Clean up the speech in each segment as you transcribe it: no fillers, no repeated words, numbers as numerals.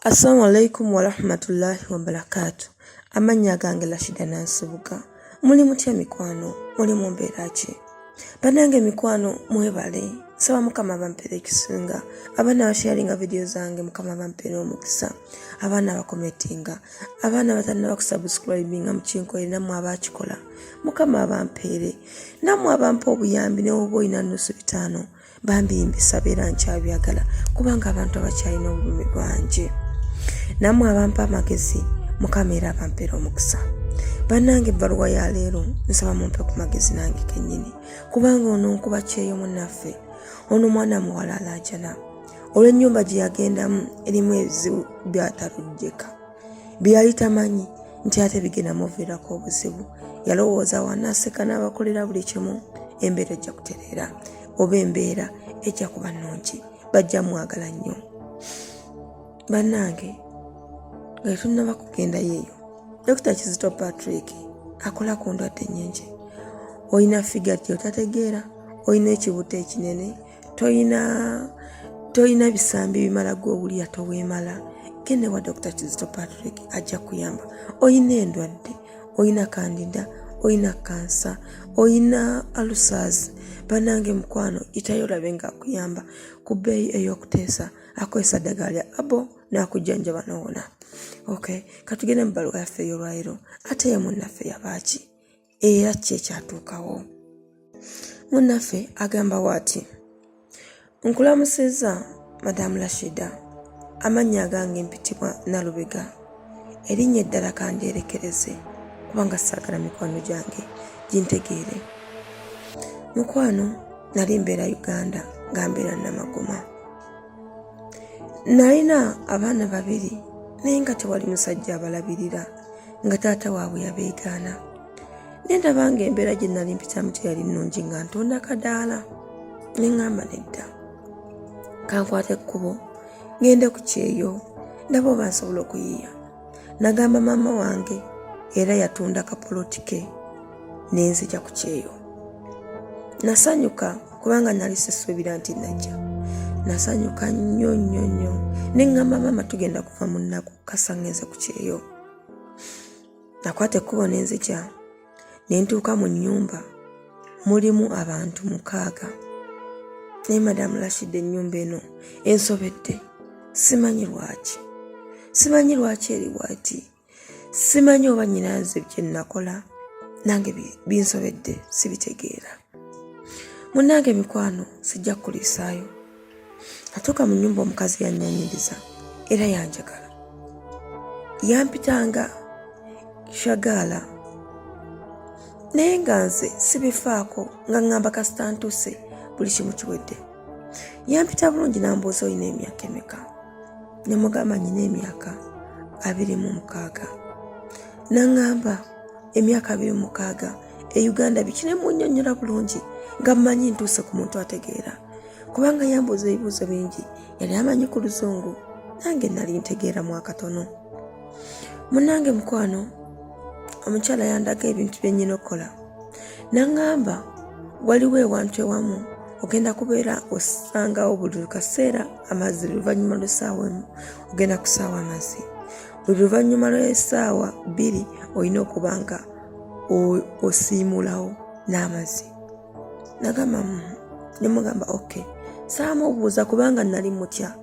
Assalamu alaikum wa rahmatullahi wa barakatuh. Amanya gange Rashida Nansibuga. Muli mutya mikwano, muli mumbeera ki? Banange mikwano mwebale. Saba mukama bampere ekisinga. Abaana basharinga video zange mukama bampere omukisa. Abaana bakometinga. Abaana batanna bakusubscribinga mukinko ina mu abakikola. Mukama bampere. Namwe abampa obuyambi ne oboyina nusu bitano. Bambi mbisabira nkyabyagala kubanga abantu abakyalina obulumi bwanje. Namwe abampa amagezi mukamera abampera omukisa. Banange baluwa ya leero nsaba mumpe ku magezi nange kennyini kubanga ono nkuba kyeyo munnaffe ono mwana muwala alajana olw'ennyumba gye yagendamu erimu ebizibu byatalujjeka byali tamanyi nti ate bigenda muviirako obuzibu. Yalowooza wanaaseka n'abakolera buli kimu embeera ejja kutereera oba embeera ejja kuba nnungi bajja mwagala nnyo. Bannange nga tunnaba kugenda yeeyo Dr. Kizito Patrick akola ku ndwadde nnyingi. Oyina figa gye otategeera, oyina ekibuto ekinene, toyina bisambi bimala gw'owulira toweemala. Gende wa Dr. Kizito Patrick ajja kuyamba. Oyina endwadde, oyina kandida, oyina kansa, oyina ulcers. Bannange mukwano itayo olabe nga akuyamba ku bbeeyi ey'okuteesa akozesa ddagala lya abo n'akujjanjaba n'owona. Okay, katugende mu bbaluwa yaffe ey'olwaliro ate ye munnaffe yabaaki era ki ekyatuukawo. Munnaffe agamba waati, nkulamusizza Madamu Rashida, amannya agange mpitibwa Nalubega, erinnya eddala kandyerekereze kubanga saagala mikwano gyange gintegeere. Mukwano nali mbeera Uganda nga mbeera Namagoma. Nalina abaana babiri naye nga tewali musajja abalabirira nga taata waabwe yabeegaana. Nendaba nga embeera gye nali mpitamu teyali nnungi nga ntonda kadaala. Ne ŋŋamba nedda kankwate ekkubo ngende ku kyeyo ndaba oba nsobola okuyiiya. Nagamba maama wange era yatunda kapoloti ke ne nzija ku kyeyo. Nasanyuka kubanga nali sisuubira nti najja. Nasanyuka nnyo nnyo nnyo ne ŋŋamba maama tugenda kuva mu nnaku kasa ngenze ku kyeyo. Nakwata ekkubo ne nzija ne ntuuka mu nnyumba mulimu abantu 6. Naye Madamu Rashida ennyumba eno ensobedde. Simanyi lwaki. Simanyi lwaki eri bw'ati. Simanyi oba nnyinaze bye nakola nange binsobedde sibitegeera. Munnange mikwano sijja kulisaayo. Natuuka mu nnyumba omukazi yannyanyiriza era yanjagala. Yampitanga shagaala naye nga nze sibifaako nga ŋŋamba kasita ntuuse buli kimu kiwedde. Yampita bulungi n'ambuuza oyina emyaka emeka. Ne mugamba nnyina emyaka 26. N'aŋŋamba emyaka 26 e Uganda biki ne munnyonnyola bulungi nga mmanyi ntuuse ku muntu ategeera kubanga yambuuza ebibuuzo bingi yali amanyi ku Luzungu nange nali ntegeeramu akatono. Munnange mukwano omukyala yandaga ebintu bye nnyina okukola. N'aŋŋamba waliwo ewantu ewamu ogenda kubeera osangawo buli kaseera amazzi luvannyuma lw'essaawa emu ogenda kusaawa amazzi. Buli luvannyuma lw'essaawa 2 olina okuba nga osiimulawo n'amazzi. Nagamba ne mugamba okay. Saamubuuza kubanga nali mutya.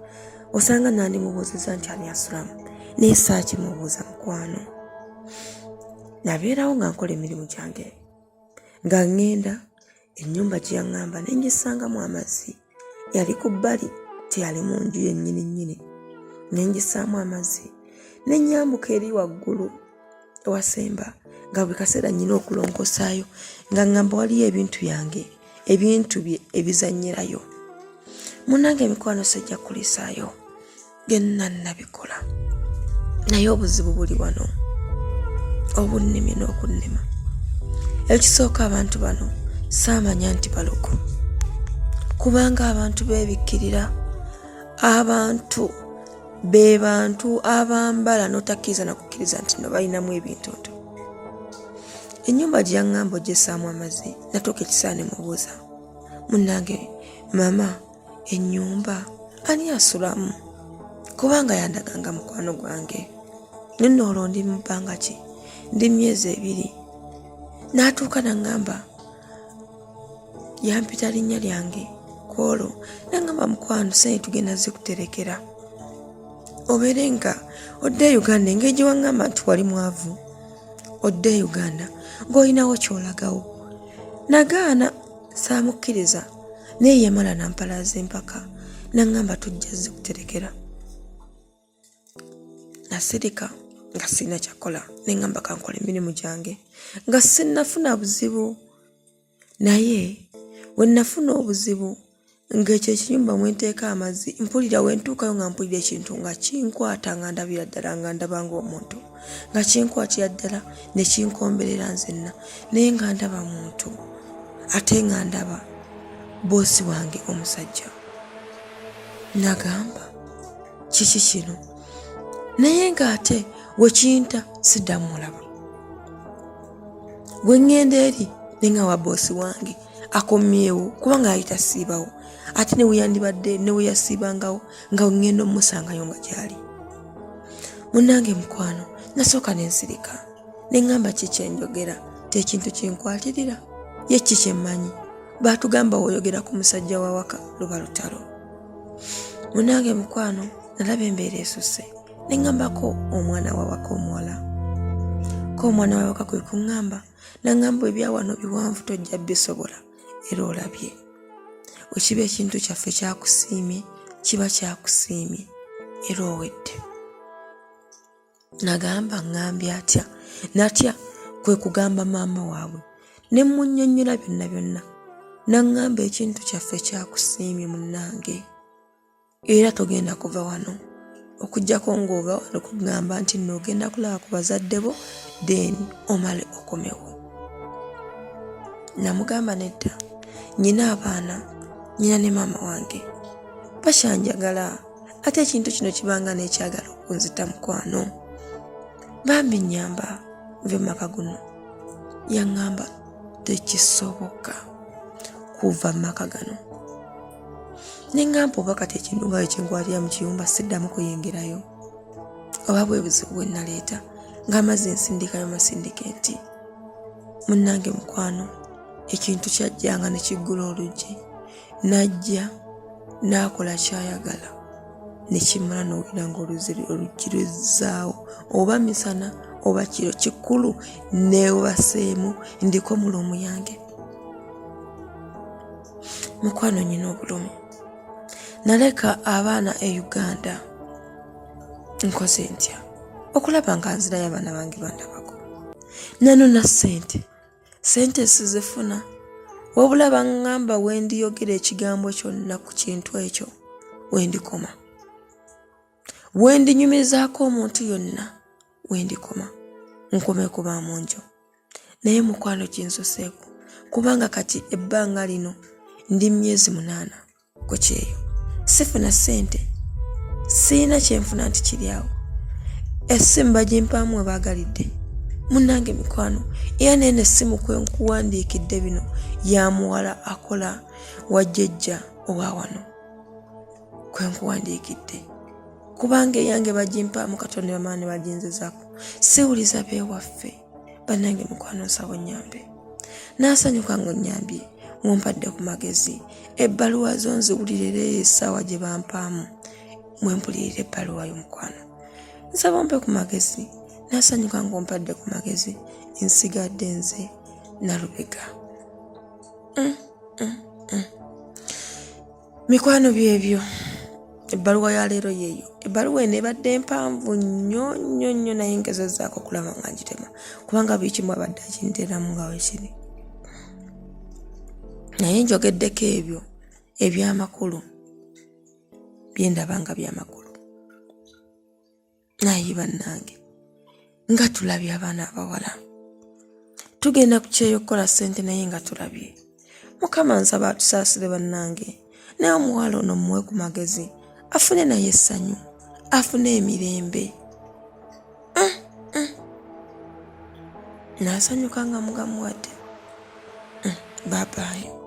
Osanga nandi mubuuziza nti ani asulamu. Naye saakimubuuza mukwano. Nabeerawo nga nkola emirimu gyange. Nga ŋŋenda ennyumba gye yaŋŋamba ne ngisangamu amazzi. Yali ku bbali teyali mu nju yennyini nnyini. Ne ngisaamu amazzi. Ne nnyambuka eri waggulu ewasemba nga buli kaseera nnyina okulongosaayo nga ŋŋamba waliyo ebintu byange ebintu bye ebizannyirayo. Munnange mikwano sijja kulisaayo genna nabikola. Naye obuzibu buli wano obunnimi n'okunnima. Ekisooka abantu bano saamanya nti baluku kubanga abantu beebikkirira. Abantu be bantu abambala n'otakkiriza na kukkiriza nti no balinamu ebintu. Ennyumba gye yaŋŋamba oggyesaamu amazzi natuuka ekiseera ne mubuuza munnange mama ennyumba ani asulamu kubanga yandaganga mukwano gwange. Nino olwo ndi mu bbanga ki? Ndi myezi 2. N'atuuka n'aŋŋamba yampita linnya lyange kwolwo n'aŋŋamba mukwano sente tugenda zikuterekera obeere nga odde Uganda engeri gye waŋŋamba nti wali mwavu odde Uganda ng'olinawo ky'olagawo. Nagaana saamukkiriza naye yamala nampalaaza empaka n'aŋŋamba tujja zikuterekera. Nasirika nga sirina kyakola n'eŋŋamba kankola emirimu gyange nga sinnafuna buzibu. Naye we nafuna obuzibu ng'ekyo ekinyumba mwe nteeka amazzi mpulira we ntuukayo nga mpulira ekintu nga kinkwata nga ndabira ddala nga ndaba ng'omuntu nga kinkwatira ddala ne kinkomberera nzenna naye nga ndaba muntu ate nga ndaba boosi wange omusajja. Nagamba kiki kino? Naye ng'ate wekinta siddamu mulaba. Bwe ŋŋenda eri ne nga wa boosi wange akomyewo kubanga yali tasiibawo ate ne weyandibadde ne we yasiibangawo nga ŋŋenda omusangayo nga gyali. Munnange mukwano nasooka ne nsirika ne ŋŋamba ki kyenjogera tekintu kinkwatirira ye ki kyemmanyi baatugamba woyogera ku musajja wa waka luba lutalo. Munnange mukwano nalaba embeera esusse ne ŋŋambako omwana wa waka omuwala ko omwana wa waka kwe kuŋŋamba n'aŋŋamba ebyawano biwanvu tojja bisobola era olabye wekiba ekintu kyaffe kyakusiimye kiba kyakusiimye era owedde. Nagamba ŋŋambye atya natya kwe kugamba maama waabwe ne munnyonnyola byonna byonna n'aŋŋamba ekintu kyaffe kyakusiimye munnange era togenda kuva wano okuggyako ng'ova wano kugamba nti n'ogenda kulaba ku bazadde bo then omale okomewo. Namugamba nedda nyina abaana nyina ne maama wange bakyanjagala ate ekintu kino kibanga n'ekyagala okunzita mukwano bambi nnyamba nve maka guno. Yaŋŋamba tekisoboka kuva maka gano ne ŋŋamba oba kati ekintu nga ekyenkwatira mu kiyumba siddamu kuyingirayo oba bwe buzibu bwe naleeta ng'amazzi nsindikayo masindikeeti. Munnange mukwano ekintu kyajjanga ne kiggula oluggi najja n'akola kyayagala ne kimala n'owulira ng'oluggi luzzaawo oba misana oba kiro kikulu neebaseemu ndiko muloomu yange. Mukwano nyina obulumi naleka abaana e Uganda nkoze ntya okulaba nga nzirayo abaana bange bandabako nanona sente sizifuna wabula baŋŋamba wendiyogera ekigambo kyonna ku kintu ekyo wendikoma wendinyumizaako omuntu yonna wendikoma nkome kuba munjo. Naye mukwano kinsuseeko kubanga kati ebbanga lino ndi myezi 8 ku kyeyo sifuna sente siina kyenfuna nti kiryawo essimu bagimpaamu webaagalidde. Munnange mikwano era nene essimu kwe nkuwandiikidde bino ya muwala akola wajjejja owa wano kwe nkuwandiikidde kubanga eyange bagimpaamu Katonda bamaani baginzezaako siwuliza beewaffe. Bannange mukwano nsaba onnyambe naasanyuka ng'onnyambye mumpadde ku magezi ebbaluwa zo nziwulirire essaawa gye bampaamu mwe mpulirira ebbaluwa y'omukwano nsaba ompe ku magezi naasanyuka ng'ompadde ku magezi nsigadde nze Nalubega. Mikwano byebyo ebbaluwa ya leero yeeyo. Ebbaluwa eno ebadde mpanvu nnyo naye ngezezaako okulaba nga ngitema kubanga buli kimu abadde akinteeramu nga weekiri. Naye njogeddeko ebyo eby'amakulu bye ndaba nga by'amakulu. Naye bannange nga tulabye abaana abawala tugenda ku kyeyo okukola ssente naye nga tulabye. Mukama nsaba atusaasire bannange naye omuwala ono muwe ku magezi afune naye essanyu afune emirembe. Naasanyuka nga mugamuwadde. Bye bye.